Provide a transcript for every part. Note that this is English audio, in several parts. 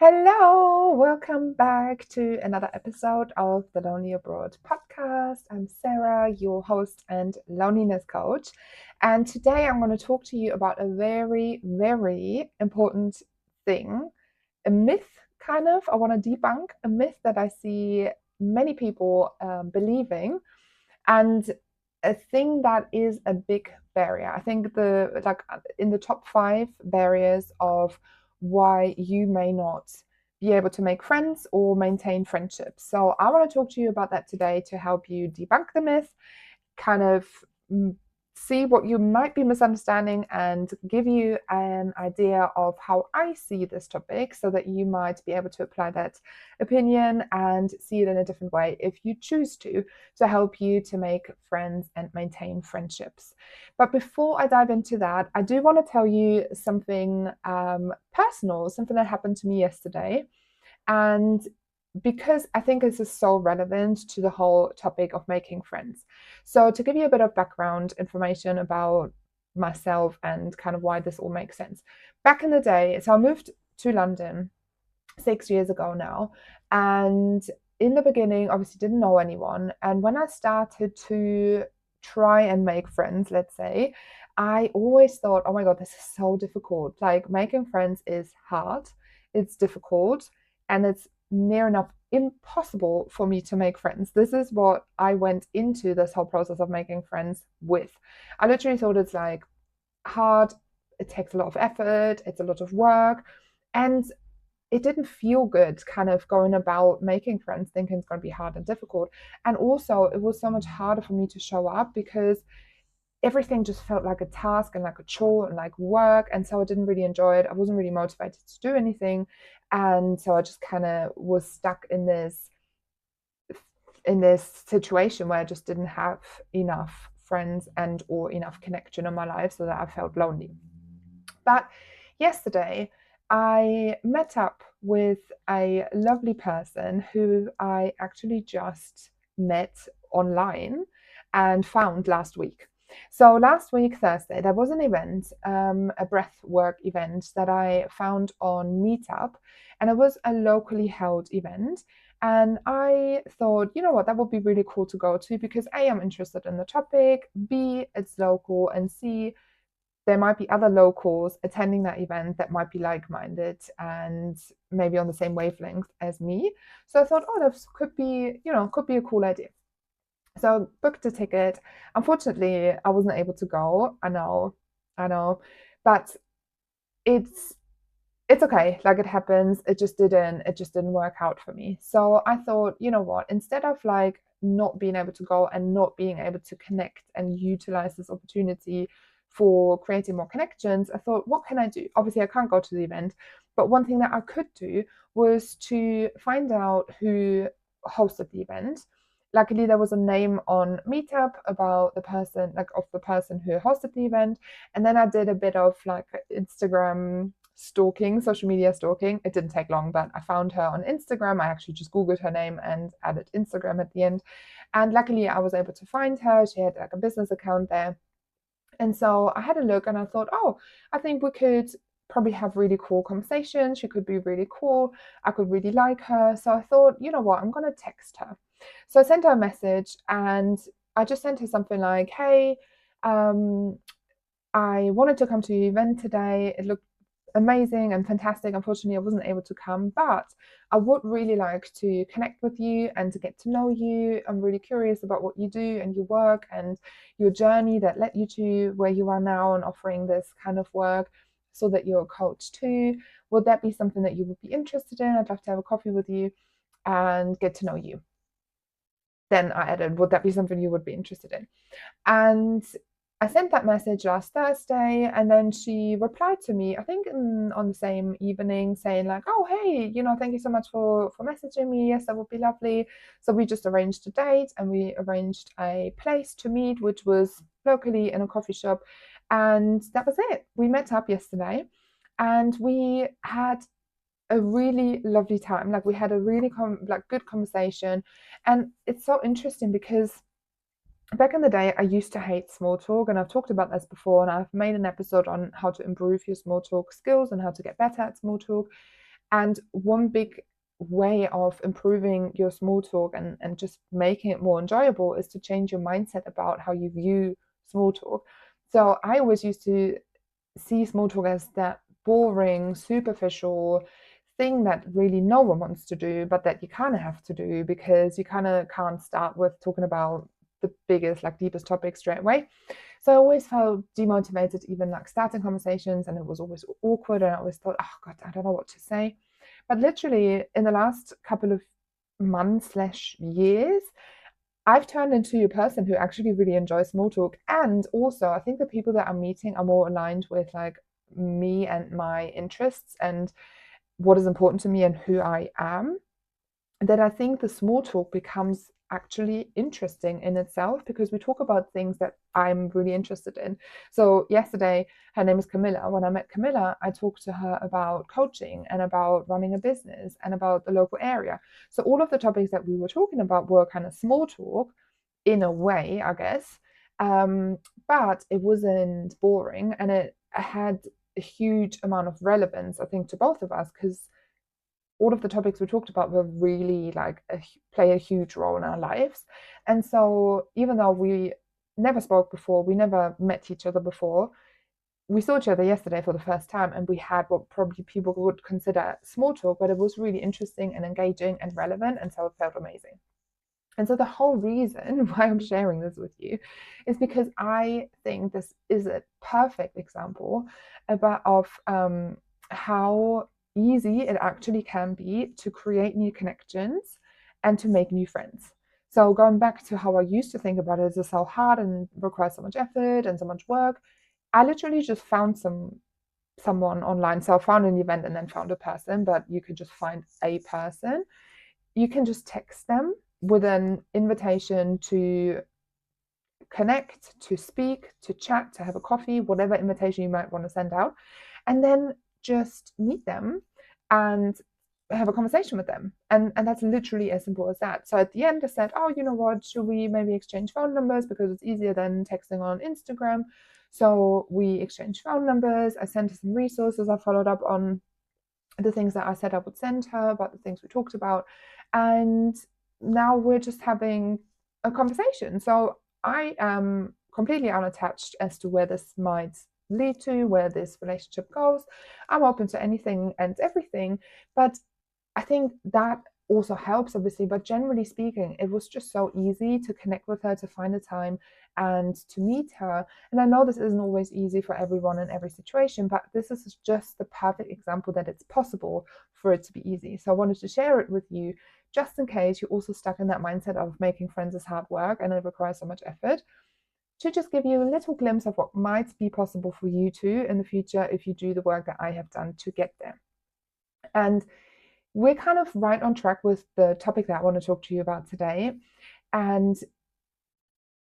Hello, welcome back to another episode of the Lonely Abroad podcast. I'm Sarah, your host and loneliness coach. And today I'm going to talk to you about a very, very important thing, a myth, kind of. I want to debunk a myth that I see many people believing, and a thing that is a big barrier. I think in the top 5 barriers of why you may not be able to make friends or maintain friendships. So I want to talk to you about that today to help you debunk the myth, kind of see what you might be misunderstanding and give you an idea of how I see this topic so that you might be able to apply that opinion and see it in a different way if you choose to help you to make friends and maintain friendships. But before I dive into that, I do want to tell you something personal, something that happened to me yesterday. And because I think this is so relevant to the whole topic of making friends. So, to give you a bit of background information about myself and kind of why this all makes sense. Back in the day, so I moved to London 6 years ago now. And in the beginning, obviously, didn't know anyone. And when I started to try and make friends, let's say, I always thought, oh my God, this is so difficult. Like, making friends is hard, it's difficult, and it's near enough impossible for me to make friends. This is what I went into this whole process of making friends with. I literally thought it's like hard, it takes a lot of effort, it's a lot of work, and it didn't feel good kind of going about making friends thinking it's going to be hard and difficult. And also, it was so much harder for me to show up because everything just felt like a task and like a chore and like work. And so I didn't really enjoy it. I wasn't really motivated to do anything. And so I just kind of was stuck in this situation where I just didn't have enough friends and or enough connection in my life, so that I felt lonely. But yesterday I met up with a lovely person who I actually just met online and found last week. So last week, Thursday, there was an event, a breathwork event that I found on Meetup, and it was a locally held event. And I thought, you know what, that would be really cool to go to because A, I'm interested in the topic, B, it's local, and C, there might be other locals attending that event that might be like-minded and maybe on the same wavelength as me. So I thought, oh, this could be a cool idea. So I booked a ticket. Unfortunately, I wasn't able to go. I know, but it's it's okay. Like, it happens. It just didn't work out for me. So I thought, you know what? Instead of like not being able to go and not being able to connect and utilize this opportunity for creating more connections, I thought, what can I do? Obviously, I can't go to the event, but one thing that I could do was to find out who hosted the event. Luckily, there was a name on Meetup about the person, like of the person who hosted the event. And then I did a bit of like Instagram stalking, social media stalking. It didn't take long, but I found her on Instagram. I actually just Googled her name and added Instagram at the end. And luckily, I was able to find her. She had like a business account there. And so I had a look and I thought, oh, I think we could probably have really cool conversations. She could be really cool. I could really like her. So I thought, you know what, I'm going to text her. So I sent her a message and I just sent her something like, hey, um, I wanted to come to your event today. It looked amazing and fantastic. Unfortunately, I wasn't able to come, but I would really like to connect with you and to get to know you. I'm really curious about what you do and your work and your journey that led you to where you are now and offering this kind of work so that you're a coach too. Would that be something that you would be interested in? I'd love to have a coffee with you and get to know you. Then I added, would that be something you would be interested in? And I sent that message last Thursday, and then she replied to me, I think on the same evening, saying like, "Oh, hey, thank you so much for messaging me. Yes, that would be lovely." So we just arranged a date, and we arranged a place to meet, which was locally in a coffee shop, and that was it. We met up yesterday, and we had a really lovely time. Like, we had a really good conversation, and it's so interesting because back in the day, I used to hate small talk, and I've talked about this before, and I've made an episode on how to improve your small talk skills and how to get better at small talk. And one big way of improving your small talk and just making it more enjoyable is to change your mindset about how you view small talk. So I always used to see small talk as that boring, superficial thing that really no one wants to do, but that you kind of have to do because you kind of can't start with talking about the biggest, like deepest topic straight away. So I always felt demotivated, even like starting conversations, and it was always awkward. And I always thought, oh God, I don't know what to say. But literally in the last couple of months/years, I've turned into a person who actually really enjoys small talk. And also, I think the people that I'm meeting are more aligned with like me and my interests and what is important to me and who I am, that I think the small talk becomes actually interesting in itself because we talk about things that I'm really interested in. So yesterday, her name is Camilla. When I met Camilla, I talked to her about coaching and about running a business and about the local area. So all of the topics that we were talking about were kind of small talk in a way, I guess. But it wasn't boring, and it had a huge amount of relevance, I think, to both of us, because all of the topics we talked about were really like play a huge role in our lives. And so even though we never spoke before, we never met each other before, we saw each other yesterday for the first time, and we had what probably people would consider small talk, but it was really interesting and engaging and relevant, and so it felt amazing. And so the whole reason why I'm sharing this with you is because I think this is a perfect example of how easy it actually can be to create new connections and to make new friends. So going back to how I used to think about it, it's so hard and requires so much effort and so much work. I literally just found someone online. So I found an event and then found a person, but you could just find a person. You can just text them with an invitation to connect, to speak, to chat, to have a coffee, whatever invitation you might want to send out, and then just meet them and have a conversation with them. And that's literally as simple as that. So at the end, I said, oh, you know what, should we maybe exchange phone numbers because it's easier than texting on Instagram? So we exchanged phone numbers. I sent her some resources. I followed up on the things that I said I would send her about the things we talked about. And now we're just having a conversation. So I am completely unattached as to where this might lead to, where this relationship goes. I'm open to anything and everything. But I think that also helps, obviously, but generally speaking, it was just so easy to connect with her, to find a time and to meet her. And I know this isn't always easy for everyone in every situation, but this is just the perfect example that it's possible for it to be easy. So I wanted to share it with you just in case you're also stuck in that mindset of making friends is hard work and it requires so much effort, to just give you a little glimpse of what might be possible for you too in the future if you do the work that I have done to get there. And we're kind of right on track with the topic that I want to talk to you about today. And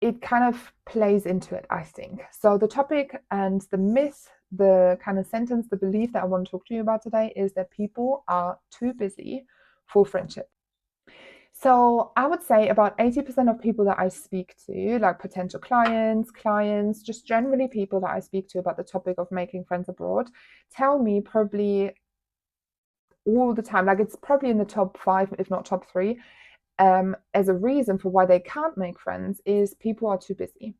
it kind of plays into it, I think. So the topic and the myth, the kind of sentence, the belief that I want to talk to you about today is that people are too busy for friendship. So I would say about 80% of people that I speak to, like potential clients, just generally people that I speak to about the topic of making friends abroad, tell me probably all the time, like it's probably in the top 5, if not top 3, as a reason for why they can't make friends is people are too busy.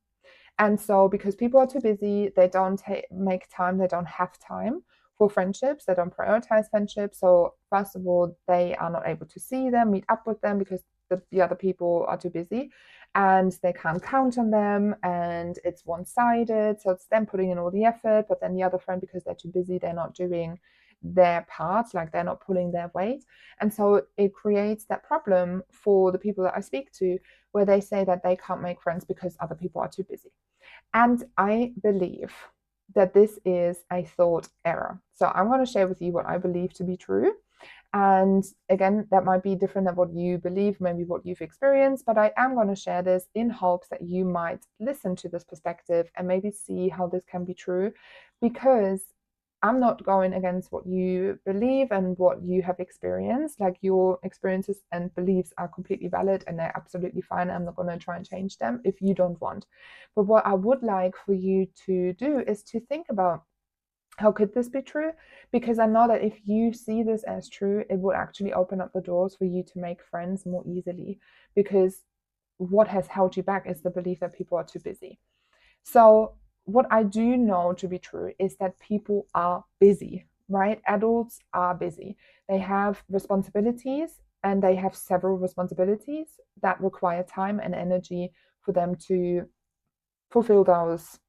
And so because people are too busy, they don't make time, they don't have time for friendships, they don't prioritize friendships. So first of all, they are not able to see them, meet up with them because the other people are too busy and they can't count on them and it's one-sided. So it's them putting in all the effort, but then the other friend, because they're too busy, they're not doing their part, like they're not pulling their weight. And so it creates that problem for the people that I speak to where they say that they can't make friends because other people are too busy. And I believe that this is a thought error. So I'm going to share with you what I believe to be true. And again, that might be different than what you believe, maybe what you've experienced, but I am going to share this in hopes that you might listen to this perspective and maybe see how this can be true, because I'm not going against what you believe and what you have experienced. Like your experiences and beliefs are completely valid and they're absolutely fine. I'm not going to try and change them if you don't want. But what I would like for you to do is to think about How could this be true? Because I know that if you see this as true, it will actually open up the doors for you to make friends more easily, because what has held you back is the belief that people are too busy. So what I do know to be true is that people are busy, right? Adults are busy. They have responsibilities, and they have several responsibilities that require time and energy for them to fulfill those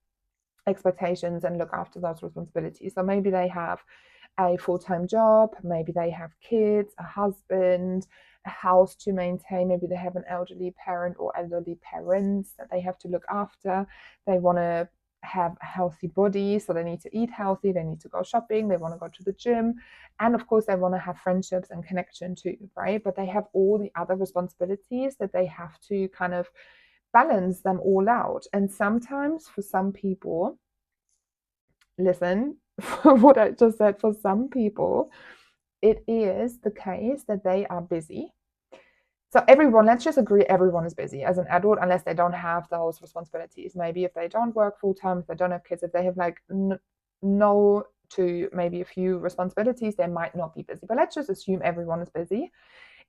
expectations and look after those responsibilities. So maybe they have a full-time job, maybe they have kids, a husband, a house to maintain, maybe they have an elderly parent or elderly parents that they have to look after. They want to have a healthy body, so they need to eat healthy, they need to go shopping, they want to go to the gym, and of course they want to have friendships and connection too, right? But they have all the other responsibilities that they have to kind of balance them all out. And sometimes for some people, listen, for what I just said, for some people, it is the case that they are busy. So everyone, let's just agree everyone is busy as an adult, unless they don't have those responsibilities. Maybe if they don't work full time, if they don't have kids, if they have like no to maybe a few responsibilities, they might not be busy. But let's just assume everyone is busy.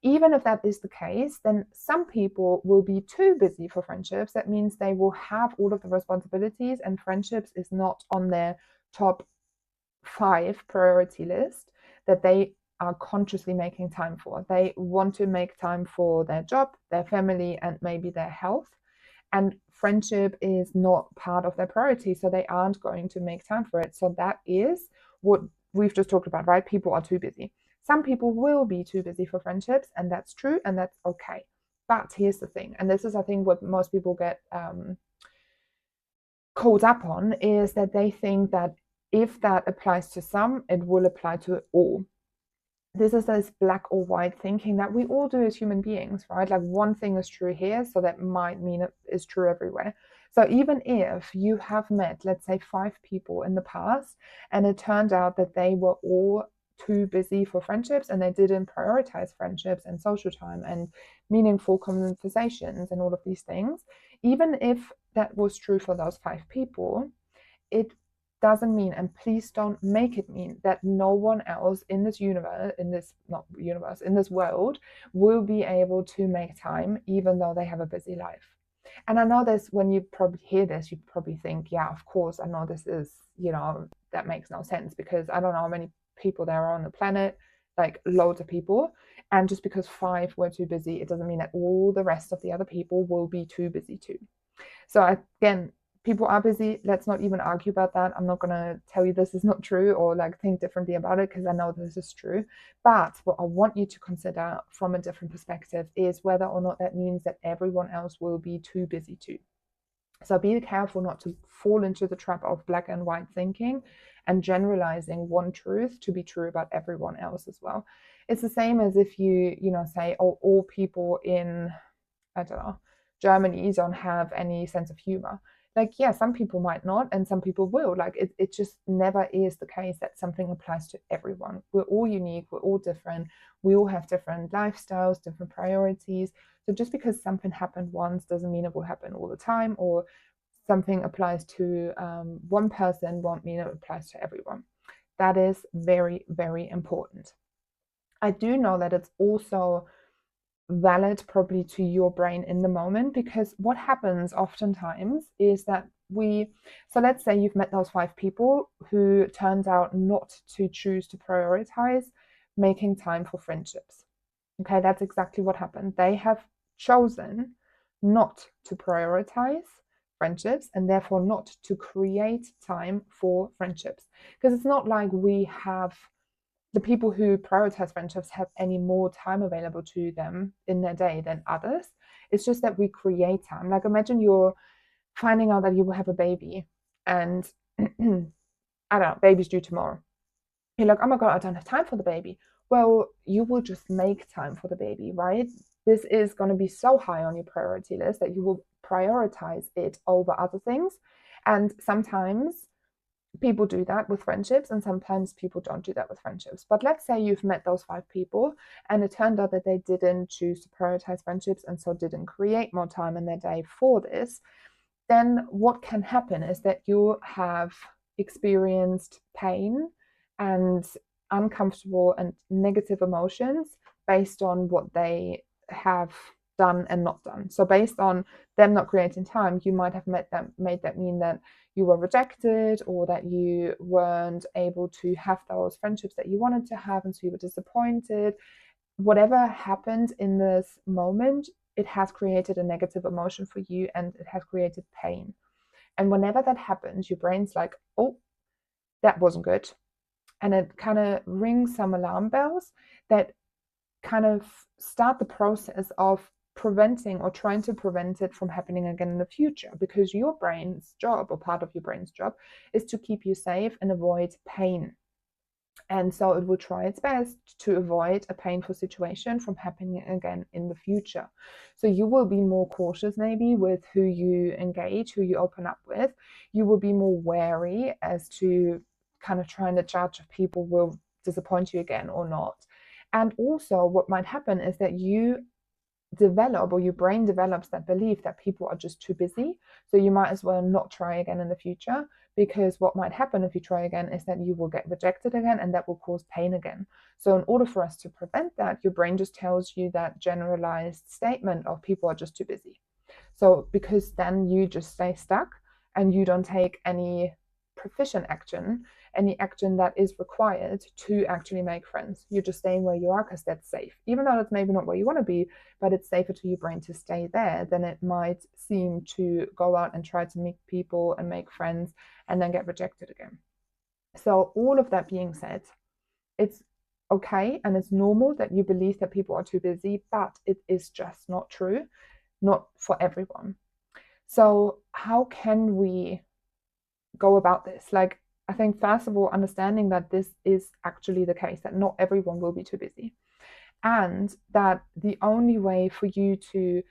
Even if that is the case, then some people will be too busy for friendships. That means they will have all of the responsibilities, and friendships is not on their top 5 priority list that they are consciously making time for. They want to make time for their job, their family, and maybe their health. And friendship is not part of their priority, so they aren't going to make time for it. So that is what we've just talked about, right? People are too busy. Some people will be too busy for friendships, and that's true, and that's okay. But here's the thing, and this is, I think, what most people get caught up on, is that they think that if that applies to some, it will apply to all. This is this black or white thinking that we all do as human beings, right? Like one thing is true here, so that might mean it is true everywhere. So even if you have met, let's say, 5 people in the past, and it turned out that they were all too busy for friendships, and they didn't prioritize friendships and social time and meaningful conversations and all of these things, even if that was true for those 5 people, it doesn't mean, and please don't make it mean, that no one else in this universe, in this world, will be able to make time, even though they have a busy life. And I know this, when you probably hear this, you probably think, yeah, of course, I know this is, that makes no sense, because I don't know how many people there are on the planet, like loads of people. And just because 5 were too busy, it doesn't mean that all the rest of the other people will be too busy too. So again, people are busy. Let's not even argue about that. I'm not going to tell you this is not true, or like think differently about it, because I know this is true. But what I want you to consider from a different perspective is whether or not that means that everyone else will be too busy too. So be careful not to fall into the trap of black and white thinking and generalizing one truth to be true about everyone else as well. It's the same as if you say, oh, all people in, I don't know, Germany don't have any sense of humor. Like, yeah, some people might not, and some people will. Like, it just never is the case that something applies to everyone. We're all unique, we're all different, we all have different lifestyles, different priorities. So just because something happened once doesn't mean it will happen all the time, or something applies to one person won't mean it applies to everyone. That is very, very important. I do know that it's also valid probably to your brain in the moment, because what happens oftentimes is that so let's say you've met those 5 people who turned out not to choose to prioritize making time for friendships. Okay, that's exactly what happened. They have chosen not to prioritize friendships, and therefore not to create time for friendships. Because it's not like the people who prioritize friendships have any more time available to them in their day than others. It's just that we create time. Like, imagine you're finding out that you will have a baby, and I don't know, baby's due tomorrow. You're like, oh my God, I don't have time for the baby. Well, you will just make time for the baby, right? This is going to be so high on your priority list that you will prioritize it over other things. And sometimes people do that with friendships, and sometimes people don't do that with friendships. But let's say you've met those 5 people, and it turned out that they didn't choose to prioritize friendships, and so didn't create more time in their day for this. Then what can happen is that you have experienced pain and uncomfortable and negative emotions based on what they have done and not done. So based on them not creating time, you might have made that mean that you were rejected, or that you weren't able to have those friendships that you wanted to have, and so you were disappointed. Whatever happened in this moment, it has created a negative emotion for you, and it has created pain. And whenever that happens, your brain's like, oh, that wasn't good. And it kind of rings some alarm bells that kind of start the process of preventing or trying to prevent it from happening again in the future, because your brain's job, or part of your brain's job, is to keep you safe and avoid pain. And so it will try its best to avoid a painful situation from happening again in the future. So you will be more cautious maybe with who you engage, who you open up with. You will be more wary as to kind of trying to judge if people will disappoint you again or not. And also what might happen is that you develop, or your brain develops, that belief that people are just too busy. So you might as well not try again in the future, because what might happen if you try again is that you will get rejected again, and that will cause pain again. So in order for us to prevent that, your brain just tells you that generalized statement of people are just too busy. So because then you just stay stuck and you don't take any proficient action, any action that is required to actually make friends. You're just staying where you are because that's safe. Even though that's maybe not where you want to be, but it's safer to your brain to stay there than it might seem to go out and try to meet people and make friends and then get rejected again. So all of that being said, it's okay and it's normal that you believe that people are too busy, but it is just not true, not for everyone. So how can we go about this? Like, I think first of all, understanding that this is actually the case, that not everyone will be too busy, and that the only way for you to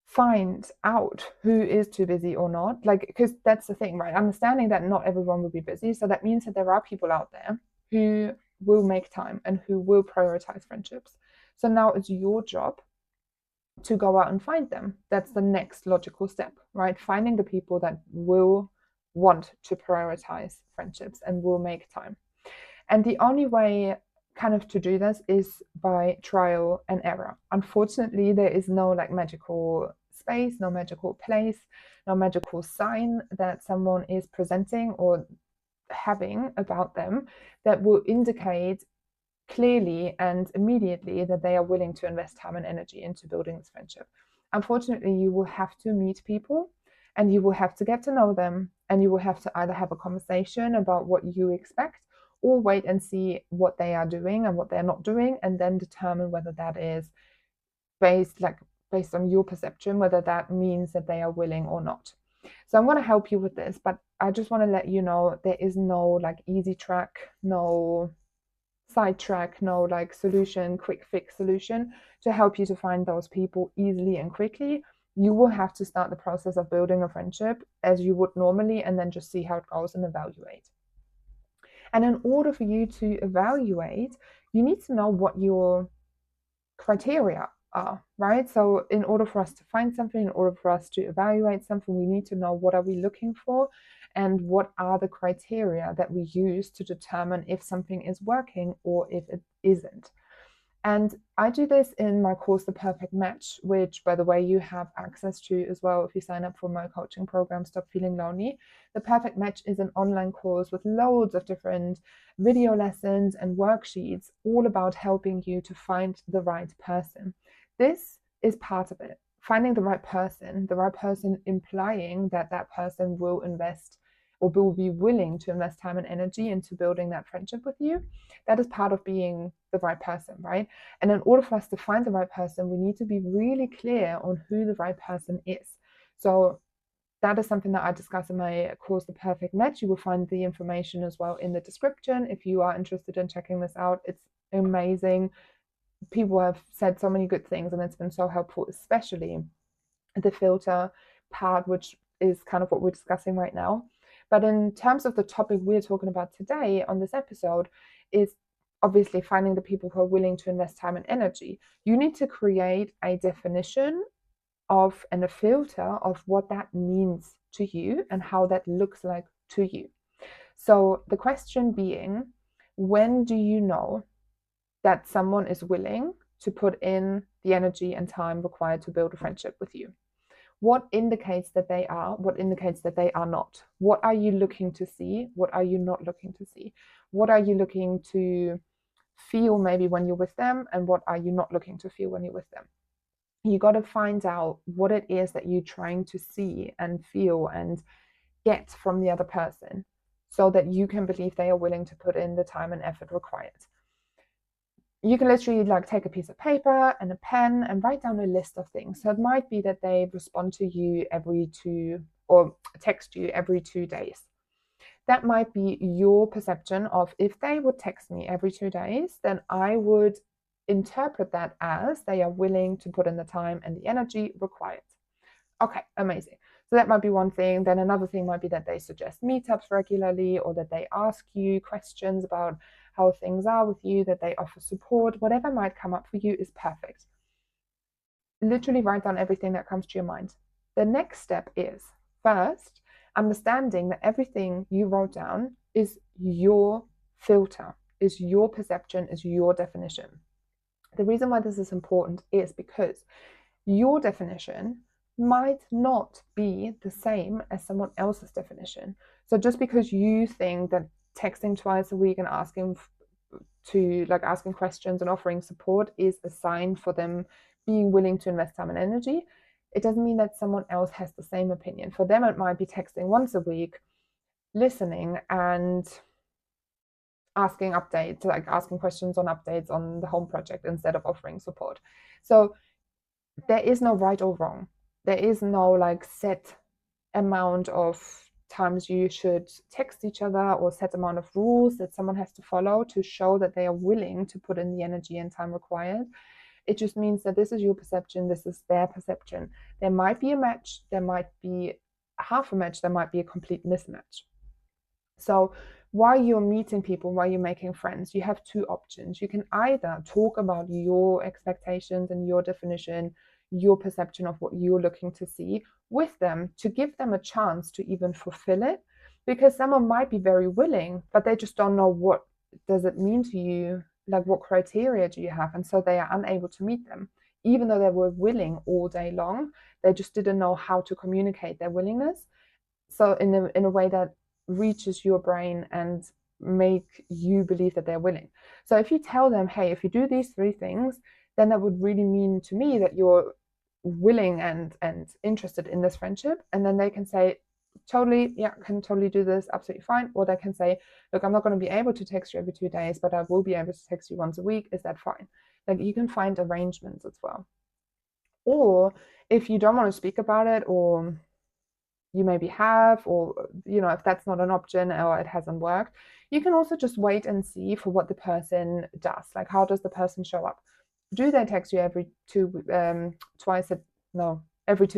find out who is too busy or not, like, because that's the thing, right? Understanding that not everyone will be busy, so that means that there are people out there who will make time and who will prioritize friendships. So now it's your job to go out and find them. That's the next logical step, right? Finding the people that will want to prioritize friendships and will make time. And the only way kind of to do this is by trial and error. Unfortunately, there is no like magical space, no magical place, no magical sign that someone is presenting or having about them that will indicate clearly and immediately that they are willing to invest time and energy into building this friendship. Unfortunately, you will have to meet people and you will have to get to know them, and you will have to either have a conversation about what you expect, or wait and see what they are doing and what they're not doing, and then determine whether that is based on your perception, whether that means that they are willing or not. So I'm going to help you with this, but I just want to let you know there is no like easy track, no sidetrack, no like solution, quick fix solution to help you to find those people easily and quickly. You will have to start the process of building a friendship as you would normally, and then just see how it goes and evaluate. And in order for you to evaluate, you need to know what your criteria are, right? So in order for us to find something, in order for us to evaluate something, we need to know what are we looking for and what are the criteria that we use to determine if something is working or if it isn't. And I do this in my course, The Perfect Match, which, by the way, you have access to as well if you sign up for my coaching program, Stop Feeling Lonely. The Perfect Match is an online course with loads of different video lessons and worksheets, all about helping you to find the right person. This is part of it. Finding the right person implying that that person will invest or will be willing to invest time and energy into building that friendship with you. That is part of being the right person, right? And in order for us to find the right person, we need to be really clear on who the right person is. So that is something that I discuss in my course, The Perfect Match. You will find the information as well in the description if you are interested in checking this out. It's amazing. People have said so many good things, and it's been so helpful, especially the filter part, which is kind of what we're discussing right now. But in terms of the topic we're talking about today on this episode, is obviously finding the people who are willing to invest time and energy. You need to create a definition of and a filter of what that means to you and how that looks like to you. So the question being, when do you know that someone is willing to put in the energy and time required to build a friendship with you? What indicates that they are? What indicates that they are not? What are you looking to see? What are you not looking to see? What are you looking to feel maybe when you're with them? And what are you not looking to feel when you're with them? You got to find out what it is that you're trying to see and feel and get from the other person so that you can believe they are willing to put in the time and effort required. You can literally like take a piece of paper and a pen and write down a list of things. So it might be that they respond to you every 2 or text you every 2 days. That might be your perception of, if they would text me every 2 days, then I would interpret that as they are willing to put in the time and the energy required. Okay, amazing. So that might be one thing. Then another thing might be that they suggest meetups regularly, or that they ask you questions about how things are with you, that they offer support. Whatever might come up for you is perfect. Literally write down everything that comes to your mind. The next step is, first, understanding that everything you wrote down is your filter, is your perception, is your definition. The reason why this is important is because your definition might not be the same as someone else's definition. So just because you think that texting twice a week and asking questions and offering support is a sign for them being willing to invest time and energy, it doesn't mean that someone else has the same opinion. For them, it might be texting once a week, listening, and asking updates, like asking questions on updates on the home project instead of offering support. So there is no right or wrong. There is no like set amount of times you should text each other, or set amount of rules that someone has to follow to show that they are willing to put in the energy and time required. It just means that this is your perception, this is their perception. There might be a match, there might be half a match, there might be a complete mismatch. So while you're meeting people, while you're making friends, you have two options. You can either talk about your expectations and your definition, your perception of what you're looking to see with them, to give them a chance to even fulfill it, because someone might be very willing, but they just don't know what does it mean to you, like what criteria do you have, and so they are unable to meet them. Even though they were willing all day long, they just didn't know how to communicate their willingness, so in a way that reaches your brain and make you believe that they're willing. So if you tell them, hey, if you do these 3 things, then that would really mean to me that you're willing and interested in this friendship. And then they can say, totally, yeah, can totally do this, absolutely fine. Or they can say, look, I'm not going to be able to text you every 2 days, but I will be able to text you once a week. Is that fine? Like, you can find arrangements as well. Or if you don't want to speak about it, or you maybe have, or if that's not an option or it hasn't worked, you can also just wait and see for what the person does. Like, how does the person show up? Do they text you every 2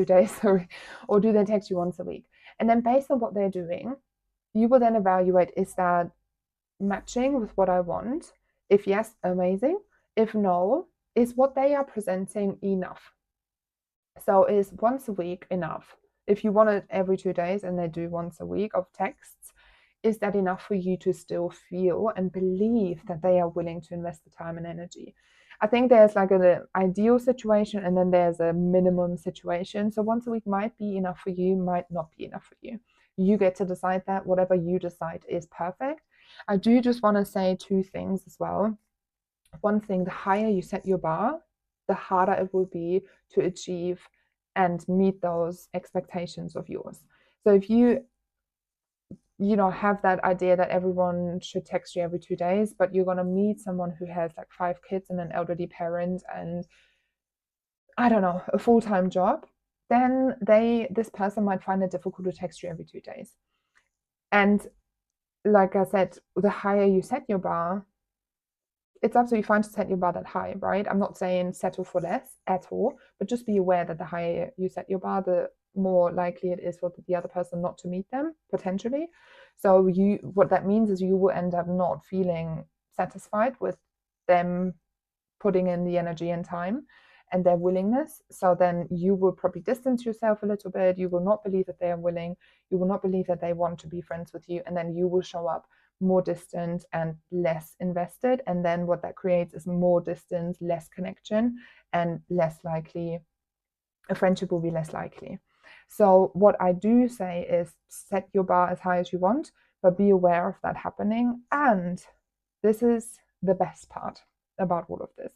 days, sorry, or do they text you once a week? And then based on what they're doing, you will then evaluate, is that matching with what I want? If yes, amazing. If no, is what they are presenting enough? So is once a week enough? If you want it every 2 days and they do once a week of texts, is that enough for you to still feel and believe that they are willing to invest the time and energy? I think there's like an ideal situation, and then there's a minimum situation. So once a week might be enough for you, might not be enough for you. You get to decide that. Whatever you decide is perfect. I do just want to say 2 things as well. One thing, the higher you set your bar, the harder it will be to achieve and meet those expectations of yours. So if you have that idea that everyone should text you every 2 days, but you're going to meet someone who has like 5 kids and an elderly parent and, I don't know, a full-time job, then this person might find it difficult to text you every 2 days. And like I said, the higher you set your bar, it's absolutely fine to set your bar that high, right? I'm not saying settle for less at all, but just be aware that the higher you set your bar, the more likely it is for the other person not to meet them, potentially. So what that means is you will end up not feeling satisfied with them putting in the energy and time. and their willingness. So then you will probably distance yourself a little bit. You will not believe that they are willing. You will not believe that they want to be friends with you. And then you will show up more distant and less invested. And then what that creates is more distance, less connection, and less likely, a friendship will be less likely. So what I do say is set your bar as high as you want, but be aware of that happening. And this is the best part about all of this.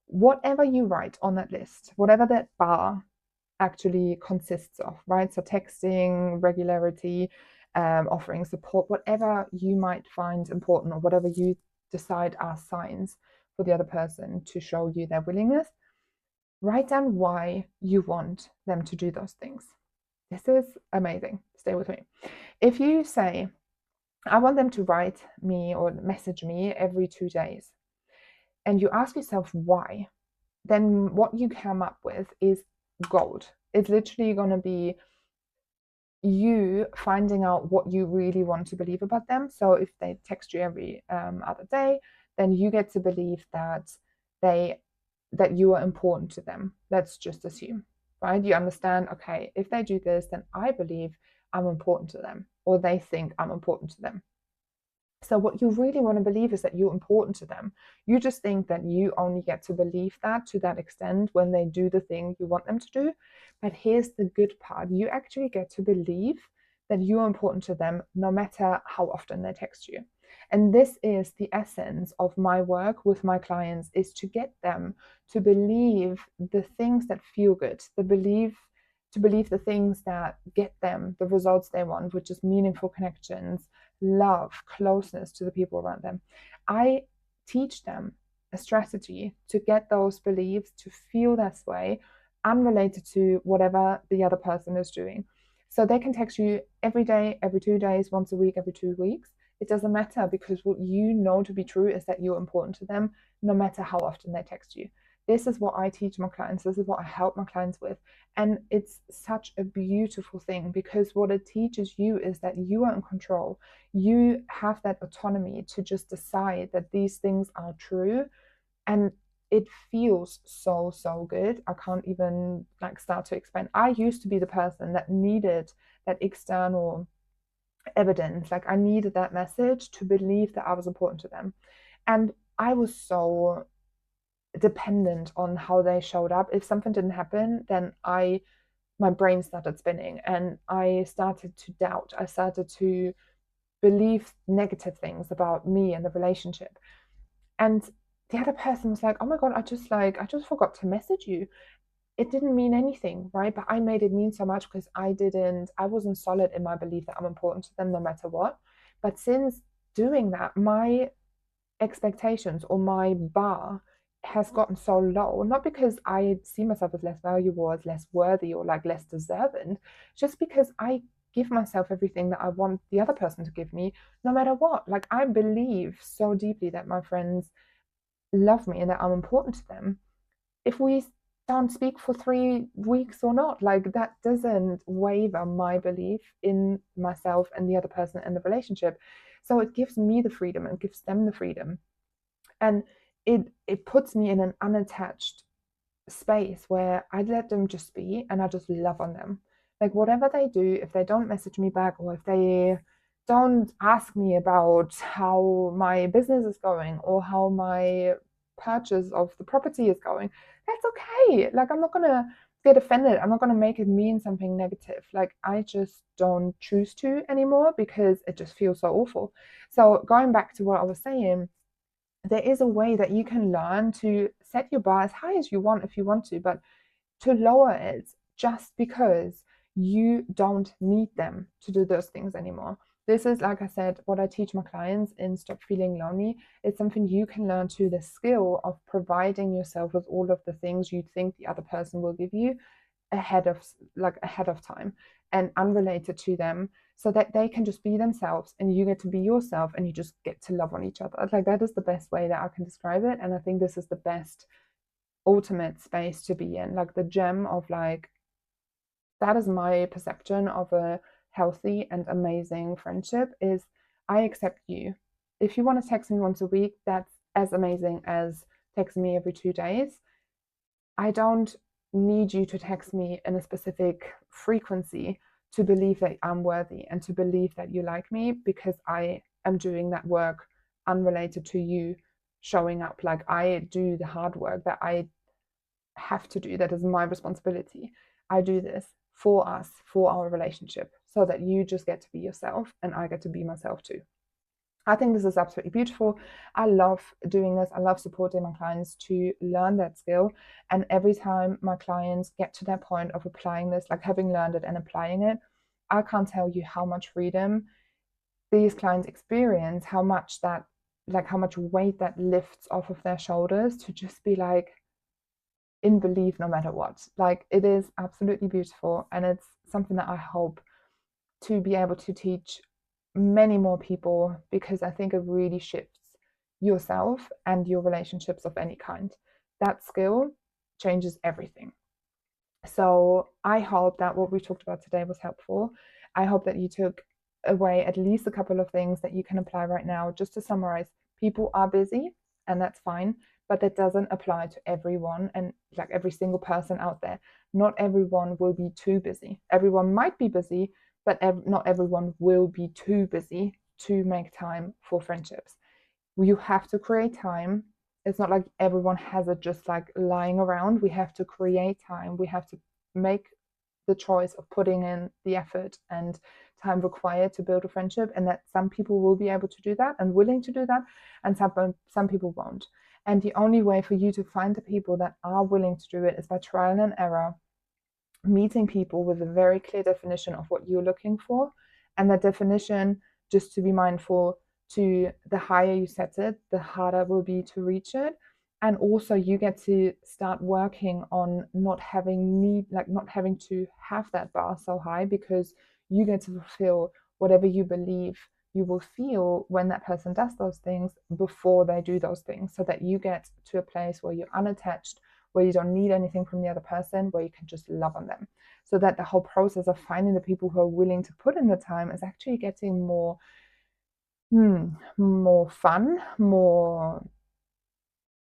Whatever you write on that list, whatever that bar actually consists of, right? So texting, regularity, offering support, whatever you might find important or whatever you decide are signs for the other person to show you their willingness, write down why you want them to do those things. This is amazing. Stay with me. If you say, I want them to write me or message me every 2 days, and you ask yourself why, then what you come up with is gold. It's literally going to be you finding out what you really want to believe about them. So if they text you every other day, then you get to believe that you are important to them. Let's just assume, right? You understand, okay, if they do this, then I believe I'm important to them, or they think I'm important to them. So what you really want to believe is that you're important to them. You just think that you only get to believe that to that extent when they do the thing you want them to do. But here's the good part. You actually get to believe that you are important to them no matter how often they text you. And this is the essence of my work with my clients, is to get them to believe the things that feel good, to believe the things that get them the results they want, which is meaningful connections, love, closeness to the people around them. I teach them a strategy to get those beliefs to feel this way, unrelated to whatever the other person is doing. So they can text you every day, every 2 days, once a week, every 2 weeks. It doesn't matter, because what you know to be true is that you're important to them, no matter how often they text you. This is what I teach my clients. This is what I help my clients with. And it's such a beautiful thing, because what it teaches you is that you are in control. You have that autonomy to just decide that these things are true. And it feels so, so good. I can't even start to explain. I used to be the person that needed that external evidence. I needed that message to believe that I was important to them. And I was so dependent on how they showed up. If something didn't happen, then my brain started spinning, and I started to doubt. I started to believe negative things about me and the relationship. And the other person was like, oh my God, I just forgot to message you. It didn't mean anything, right? But I made it mean so much, because I wasn't solid in my belief that I'm important to them no matter what. But since doing that, my expectations or my bar has gotten so low, not because I see myself as less valuable, as less worthy, or less deserving, just because I give myself everything that I want the other person to give me, no matter what. I believe so deeply that my friends love me and that I'm important to them. If we don't speak for 3 weeks or not, that doesn't waver my belief in myself and the other person and the relationship. So it gives me the freedom and gives them the freedom. And it puts me in an unattached space where I let them just be, and I just love on them. Whatever they do, if they don't message me back, or if they don't ask me about how my business is going or how my purchase of the property is going, that's okay. I'm not gonna get offended. I'm not gonna make it mean something negative. I just don't choose to anymore, because it just feels so awful. So going back to what I was saying, there is a way that you can learn to set your bar as high as you want if you want to, but to lower it just because you don't need them to do those things anymore. This is, like I said, what I teach my clients in Stop Feeling Lonely. It's something you can learn to, the skill of providing yourself with all of the things you think the other person will give you ahead of time and unrelated to them, so that they can just be themselves and you get to be yourself, and you just get to love on each other. That is the best way that I can describe it. And I think this is the best ultimate space to be in, the gem of that is my perception of a healthy and amazing friendship, is I accept you. If you want to text me once a week, that's as amazing as texting me every 2 days. I don't need you to text me in a specific frequency to believe that I'm worthy and to believe that you like me, because I am doing that work unrelated to you showing up. Like, I do the hard work that I have to do, that is my responsibility. I do this for us, for our relationship, so that you just get to be yourself and I get to be myself too. I think this is absolutely beautiful. I love doing this. I love supporting my clients to learn that skill. And every time my clients get to that point of applying this, like having learned it and applying it, I can't tell you how much freedom these clients experience, how much that, like how much weight that lifts off of their shoulders to just be like in belief no matter what. Like, it is absolutely beautiful. And it's something that I hope to be able to teach many more people, because I think it really shifts yourself and your relationships of any kind. That skill changes everything. So I hope that what we talked about today was helpful. I hope that you took away at least a couple of things that you can apply right now. Just to summarize, people are busy, and that's fine, but that doesn't apply to everyone and like every single person out there. Not everyone will be too busy. Everyone might be busy, but not everyone will be too busy to make time for friendships. You have to create time. It's not like everyone has it just like lying around. We have to create time. We have to make the choice of putting in the effort and time required to build a friendship, and that some people will be able to do that and willing to do that, and some people won't. And the only way for you to find the people that are willing to do it is by trial and error, meeting people with a very clear definition of what you're looking for. And that definition, just to be mindful, to the higher you set it, the harder it will be to reach it. And also you get to start working on not having to have that bar so high, because you get to fulfill whatever you believe you will feel when that person does those things before they do those things, so that you get to a place where you're unattached, where you don't need anything from the other person, where you can just love on them. So that the whole process of finding the people who are willing to put in the time is actually getting more fun, more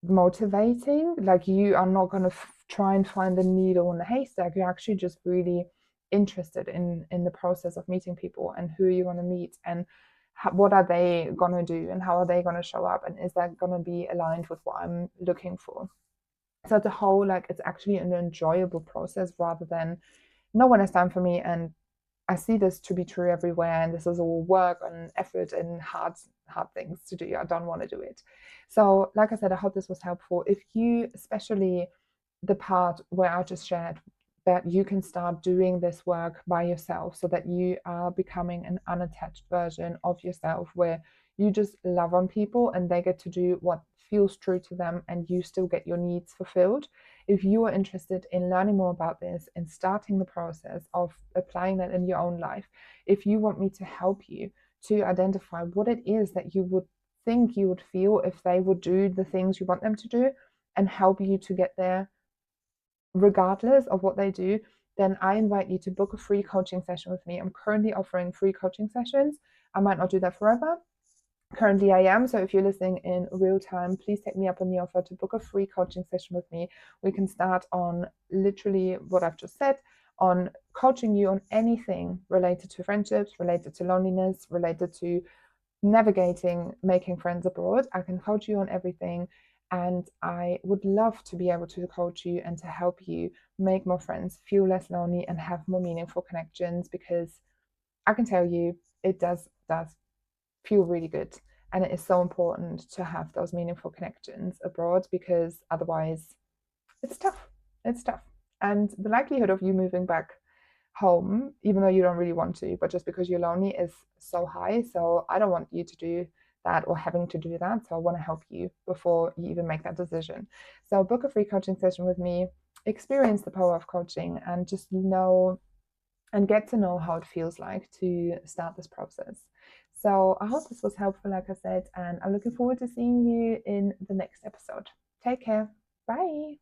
motivating. Like, you are not going to try and find the needle in the haystack. You're actually just really interested in the process of meeting people and who you're going to meet, and what are they going to do, and how are they going to show up, and is that going to be aligned with what I'm looking for. So the whole, like, it's actually an enjoyable process rather than no one has time for me. And I see this to be true everywhere, and this is all work and effort and hard things to do. I don't want to do it. So like I said, I hope this was helpful. If you, especially the part where I just shared, that you can start doing this work by yourself, so that you are becoming an unattached version of yourself, where you just love on people and they get to do what feels true to them and you still get your needs fulfilled. If you are interested in learning more about this and starting the process of applying that in your own life, if you want me to help you to identify what it is that you would think you would feel if they would do the things you want them to do, and help you to get there regardless of what they do, then I invite you to book a free coaching session with me. I'm currently offering free coaching sessions. I might not do that forever. Currently I am. So if you're listening in real time, please take me up on the offer to book a free coaching session with me. We can start on literally what I've just said, on coaching you on anything related to friendships, related to loneliness, related to navigating making friends abroad. I can coach you on everything. And I would love to be able to coach you and to help you make more friends, feel less lonely, and have more meaningful connections, because I can tell you it does feel really good. And it is so important to have those meaningful connections abroad, because otherwise it's tough. It's tough. And the likelihood of you moving back home, even though you don't really want to, but just because you're lonely, is so high. So I don't want you to do that or having to do that. So I want to help you before you even make that decision. So book a free coaching session with me, experience the power of coaching, and just know and get to know how it feels like to start this process. So I hope this was helpful, like I said, and I'm looking forward to seeing you in the next episode. Take care. Bye.